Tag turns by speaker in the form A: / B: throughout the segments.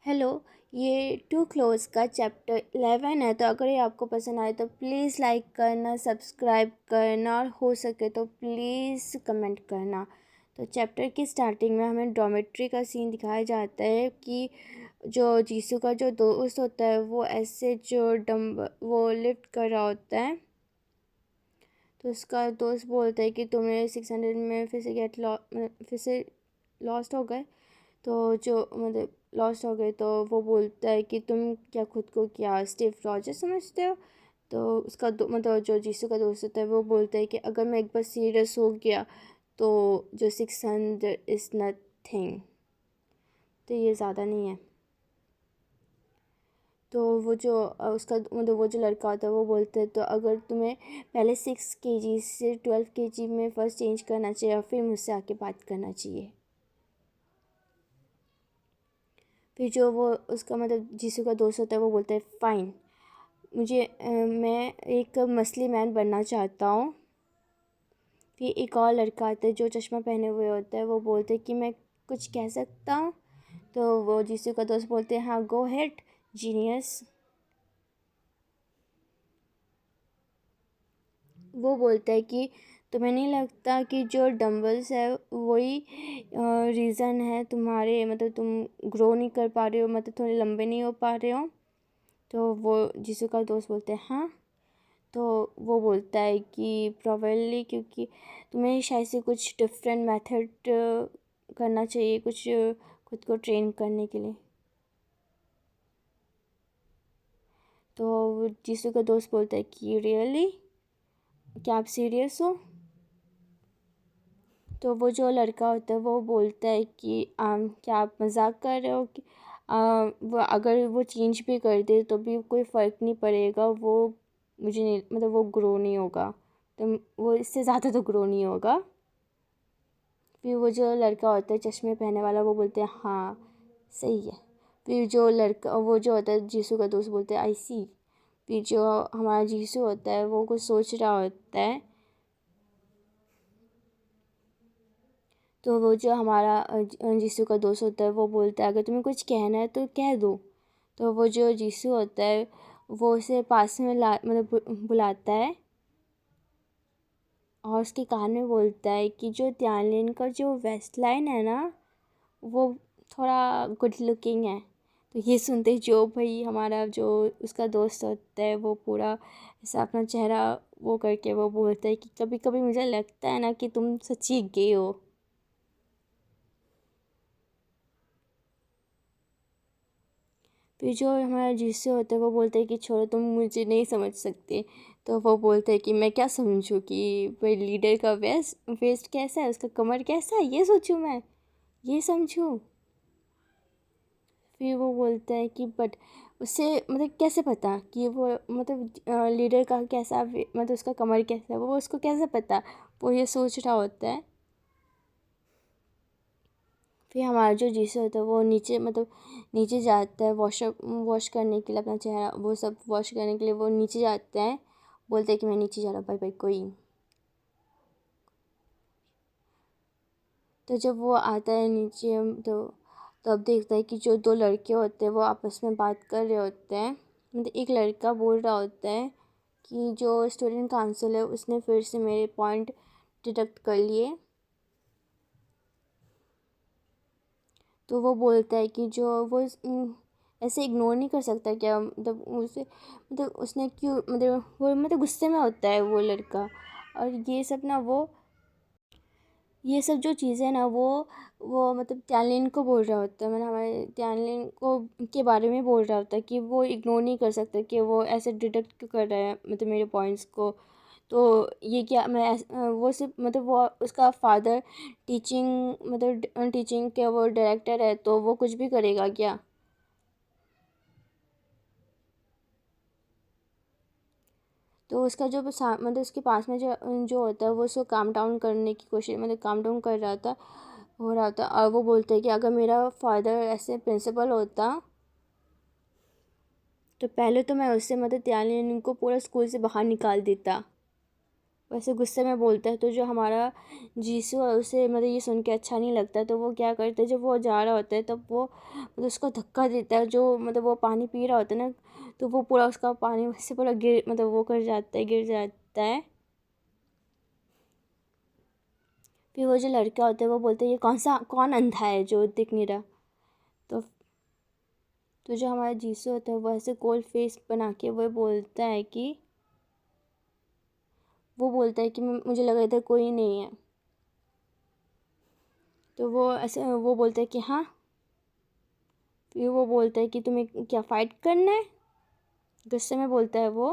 A: Hello. ये to close का chapter 11 है। तो अगर ये आपको पसंद आए तो प्लीज़ लाइक करना, सब्सक्राइब करना और हो सके तो प्लीज़ कमेंट करना। तो चैप्टर की स्टार्टिंग में हमें डॉमेट्री का सीन दिखाया जाता है कि जो जीसू का जो दोस्त होता है वो ऐसे जो डम्ब वो लिफ्ट कर रहा होता है। तो उसका दोस्त बोलता है कि तुम्हें 600 में फिर से फिर से लॉस्ट हो गए। तो जो मतलब लॉस्ट हो गए तो वो बोलता है कि तुम क्या खुद को क्या स्टीव रॉजर्स समझते हो। तो उसका मतलब जो जीसू का दोस्त होता है वो बोलता है कि अगर मैं एक बार सीरियस हो गया तो जो 600 इज़ नथिंग, तो ये ज़्यादा नहीं है। तो वो जो उसका मतलब वो जो लड़का होता है वो बोलते हैं तो अगर तुम्हें पहले 6 kg से 12 kg में फ़र्स्ट चेंज करना चाहिए और फिर मुझसे आके बात करना चाहिए। फिर जो वो उसका मतलब जीसू का दोस्त होता है वो बोलता है फ़ाइन, मैं एक मसली मैन बनना चाहता हूँ। फिर एक और लड़का आता है जो चश्मा पहने हुए होता है, वो बोलते हैं कि मैं कुछ कह सकता हूँ। तो वो जीसू का दोस्त बोलते हैं हाँ गो हेड जीनियस। वो बोलता है कि तुम्हें नहीं लगता कि जो डंबल्स है वही रीज़न है तुम्हारे मतलब तुम ग्रो नहीं कर पा रहे हो, मतलब थोड़े लंबे नहीं हो पा रहे हो। तो वो जीसू का दोस्त बोलते हैं हाँ। तो वो बोलता है कि प्रोबेबली क्योंकि तुम्हें शायद से कुछ डिफरेंट मेथड करना चाहिए कुछ खुद को ट्रेन करने के लिए। तो वो जीसू का दोस्त बोलता है कि रियली, क्या आप सीरियस हो। तो वो जो लड़का होता है वो बोलता है कि क्या आप मजाक कर रहे हो कि वो अगर वो चेंज भी कर दे तो भी कोई फ़र्क नहीं पड़ेगा, वो मुझे नहीं मतलब वो ग्रो नहीं होगा, तो वो इससे ज़्यादा तो ग्रो नहीं होगा। फिर वो जो लड़का होता है चश्मे पहने वाला वो बोलते हैं हाँ सही है। फिर जो लड़का वो जो होता है जीसू का दोस्त बोलते हैं आई सी। फिर जो हमारा जीसू होता है वो कुछ सोच रहा होता है। तो वो जो हमारा जीसू का दोस्त होता है वो बोलता है अगर तुम्हें कुछ कहना है तो कह दो। तो वो जो जीसू होता है वो उसे पास में ला मतलब बुलाता है और उसके कान में बोलता है कि जो त्यानलिन का जो वेस्ट लाइन है ना वो थोड़ा गुड लुकिंग है। तो ये सुनते ही जो भाई हमारा जो उसका दोस्त होता है वो पूरा ऐसा अपना चेहरा वो करके वो बोलता है कि कभी कभी मुझे लगता है ना कि तुम सच्ची गे हो। फिर जो हमारा जिससे होता है वो बोलते हैं कि छोड़ो तुम मुझे नहीं समझ सकते। तो वो बोलते हैं कि मैं क्या समझूं कि भाई लीडर का वेस्ट कैसा है, उसका कमर कैसा है, ये सोचूं मैं, ये समझूं। फिर वो बोलता है कि बट उससे मतलब कैसे पता कि वो मतलब लीडर का कैसा मतलब उसका कमर कैसा है, वो उसको कैसे पता। वो ये सोच रहा होता है। फिर हमारा जो जीसस होता है वो नीचे मतलब नीचे जाता है वॉश करने के लिए अपना चेहरा वो सब वॉश करने के लिए वो नीचे जाते हैं। बोलते हैं कि मैं नीचे जा रहा हूँ, भाई भाई कोई। तो जब वो आता है नीचे तो तब देखता है कि जो दो लड़के होते हैं वो आपस में बात कर रहे होते हैं। मतलब एक लड़का बोल रहा होता है कि जो स्टूडेंट काउंसिल है उसने फिर से मेरे पॉइंट डिडक्ट कर लिए। तो वो बोलता है कि जो वो ऐसे इग्नोर नहीं कर सकता क्या, मतलब उसे मतलब उसने क्यों मतलब वो मतलब गुस्से में होता है वो लड़का। और ये सब ना वो ये सब जो चीज़ें ना वो मतलब त्यानलिन को बोल रहा होता है, मतलब हमारे त्यानलिन को के बारे में बोल रहा होता है कि वो इग्नोर नहीं कर सकता कि वो ऐसे डिडक्ट क्यों कर रहा है मतलब मेरे पॉइंट्स को। तो ये क्या वो सिर्फ मतलब वो उसका फादर टीचिंग के वो डायरेक्टर है तो वो कुछ भी करेगा क्या। तो उसका जो मतलब उसके पास में जो जो होता है वो उसको काम डाउन करने की कोशिश मतलब काम डाउन कर रहा था हो रहा था। और वो बोलते हैं कि अगर मेरा फादर ऐसे प्रिंसिपल होता तो पहले तो मैं उससे मतलब त्यालिन को पूरा स्कूल से बाहर निकाल देता। वैसे गुस्से में बोलता है। तो जो हमारा जीसू है उसे मतलब ये सुन के अच्छा नहीं लगता, तो वो क्या करता है, जब वो जा रहा होता है तब वो मतलब उसको धक्का देता है। जो मतलब वो पानी पी रहा होता है ना, तो वो पूरा उसका पानी उससे पूरा गिर मतलब वो कर जाता है, गिर जाता है। फिर वो जो लड़का होता है वो बोलता है ये कौन अंधा है जो दिख नहीं रहा। तो जो हमारा जीसू होता है वो ऐसे कोल्ड फेस बना के वो बोलता है कि मुझे लगा इधर कोई नहीं है। तो वो ऐसे वो बोलता है कि हाँ। फिर वो बोलता है कि तुम्हें क्या फ़ाइट करना है, गुस्से में बोलता है वो।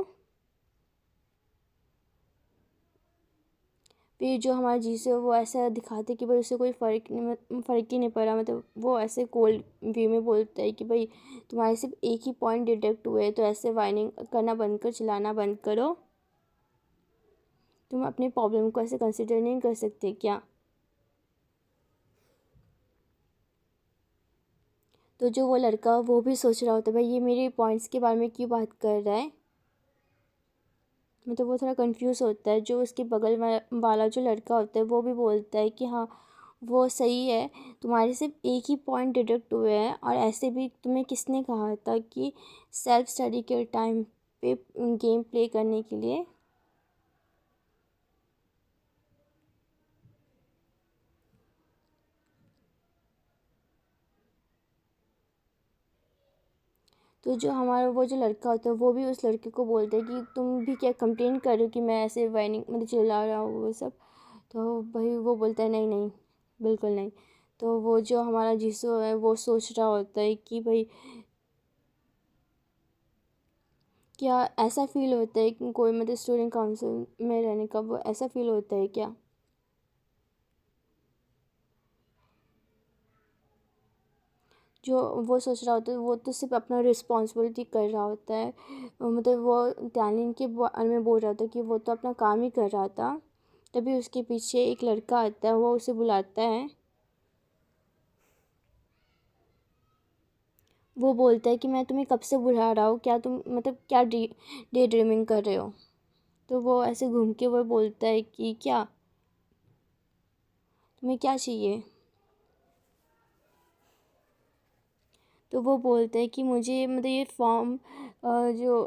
A: फिर जो हमारा जीसू है वो ऐसा दिखाते कि भाई उसे कोई फ़र्क ही नहीं पड़ा। मतलब वो ऐसे कोल्ड वे में बोलता है कि भाई तुम्हारे सिर्फ एक ही पॉइंट डिटेक्ट हुए, तो ऐसे वाइनिंग करना बंद कर, चिल्लाना बंद करो। तुम अपनी प्रॉब्लम को ऐसे कंसिडर नहीं कर सकते क्या। तो जो वो लड़का वो भी सोच रहा होता है भाई ये मेरे पॉइंट्स के बारे में क्यों बात कर रहा है। मतलब वो थोड़ा कंफ्यूज होता है। जो उसके बगल वाला जो लड़का होता है वो भी बोलता है कि हाँ वो सही है, तुम्हारे सिर्फ एक ही पॉइंट डिडक्ट हुए हैं, और ऐसे भी तुम्हें किसने कहा था कि सेल्फ स्टडी के टाइम पे गेम प्ले करने के लिए। तो जो हमारा वो जो लड़का होता है वो भी उस लड़के को बोलता है कि तुम भी क्या कंप्लेन कर रहे हो कि मैं ऐसे वाइनिंग मतलब चिल्ला रहा हूँ वो सब। तो भाई वो बोलता है नहीं नहीं, बिल्कुल नहीं। तो वो जो हमारा जीसू है वो सोच रहा होता है कि भाई क्या ऐसा फील होता है कि कोई मतलब स्टूडेंट काउंसिल में रहने का वो ऐसा फील होता है क्या। जो वो सोच रहा होता है वो तो सिर्फ अपना रिस्पॉन्सिबिलिटी कर रहा होता है। मतलब वो टैलेंट के बारे में बोल रहा था कि वो तो अपना काम ही कर रहा था। तभी उसके पीछे एक लड़का आता है, वो उसे बुलाता है। वो बोलता है कि मैं तुम्हें कब से बुला रहा हूँ, क्या तुम मतलब क्या डे ड्रीमिंग कर रहे हो। तो वो ऐसे घूम के वो बोलता है कि क्या तुम्हें क्या चाहिए। तो वो बोलता है कि मुझे मतलब ये फॉर्म जो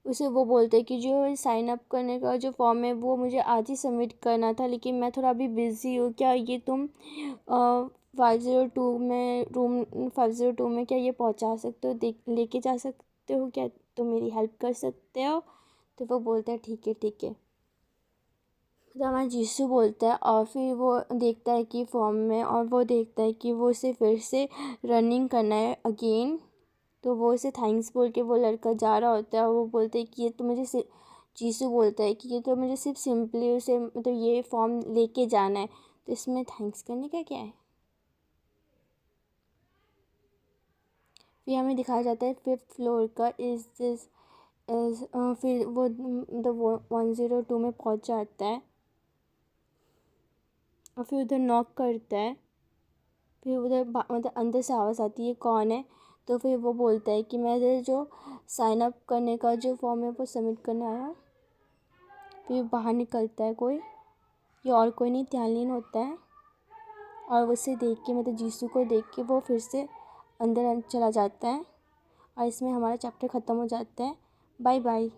A: उसे वो बोलते हैं कि जो साइन अप करने का जो फॉर्म है वो मुझे आज ही सबमिट करना था, लेकिन मैं थोड़ा अभी बिज़ी हूँ। क्या ये तुम 502 में रूम 502 में क्या ये पहुँचा सकते हो, देख लेके जा सकते हो क्या, तुम मेरी हेल्प कर सकते हो। तो वो बोलता है ठीक है ठीक है। तो हमारा जीसू बोलता है, और फिर वो देखता है कि फॉर्म में, और वो देखता है कि वो उसे फिर से रनिंग करना है अगेन। तो वो उसे थैंक्स बोल के वो लड़का जा रहा होता है, और वो बोलते हैं कि ये तो मुझे जीसू बोलता है कि ये तो मुझे सिर्फ सिंपली उसे मतलब ये फॉर्म लेके जाना है, तो इसमें थैंक्स करने का क्या है। फिर हमें दिखाया जाता है 5th फ्लोर का इज़ दिस इज़ फिर वो मतलब 102 में पहुंच जाता है, और फिर उधर नॉक करता है। फिर उधर मतलब अंदर से आवाज़ आती है कौन है। तो फिर वो बोलता है कि मैं इधर जो साइन अप करने का जो फॉर्म है वो सबमिट करने आया हूँ। फिर बाहर निकलता है कोई, ये और कोई नहीं त्यालीन होता है। और उसे देख के मतलब जीसू को देख के वो फिर से अंदर चला जाता है। और इसमें हमारा चैप्टर ख़त्म हो जाता है। Bye bye.